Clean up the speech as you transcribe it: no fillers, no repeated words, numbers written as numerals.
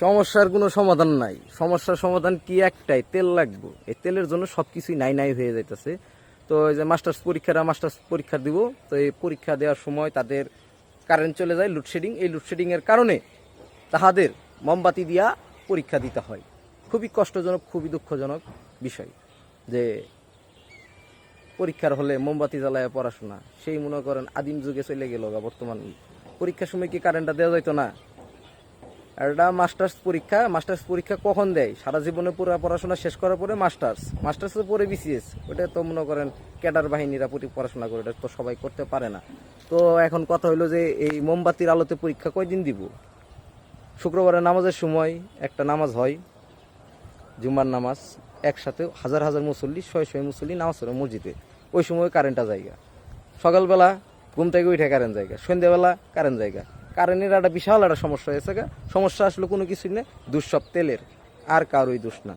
সমস্যার কোনো সমাধান নাই। সমস্যার সমাধান কি একটাই, তেল লাগবে। এই তেলের জন্য সব কিছুই নাই নাই হয়ে যাইতেছে। তো এই যে মাস্টার্স পরীক্ষা দিব, তো এই পরীক্ষা দেওয়ার সময় তাদের কারেন্ট চলে যায়, লোডশেডিং। এই লোডশেডিংয়ের কারণে তাহাদের মোমবাতি দিয়া পরীক্ষা দিতে হয়। খুবই কষ্টজনক, খুবই দুঃখজনক বিষয় যে পরীক্ষার হলে মোমবাতি জ্বালায় পড়াশোনা, সেই মনে করেন আদিম যুগে চলে গেল। বর্তমান পরীক্ষার সময় কি কারেন্টটা দেওয়া যাইতো না? আর এটা মাস্টার্স পরীক্ষা কখন দেয়? সারা জীবনে পুরো পড়াশোনা শেষ করার পরে মাস্টার্সের পরে বিসিএস। ওটা তো মনে করেন ক্যাডার বাহিনীরা পড়াশোনা করে, এটা তো সবাই করতে পারে না। তো এখন কথা হইলো যে এই মোমবাতির আলোতে পরীক্ষা কয়দিন দিব? শুক্রবারের নামাজের সময় একটা নামাজ হয়, জুম্মার নামাজ, একসাথে হাজার হাজার মুসল্লি, শয়ে মুসল্লি নামাজ পড়ে মসজিদে। ওই সময় কারেন্টটা জায়গা, সকালবেলা ঘুম থেকে উঠে কারেন্ট জায়গা, সন্ধ্যাবেলা কারেন্ট জায়গা। কারেন্টের একটা বিশাল একটা সমস্যা হয়েছে। সমস্যা আসলে কোনো কিছুই নেই, দোষ সব তেলের, আর কারোই দোষ না।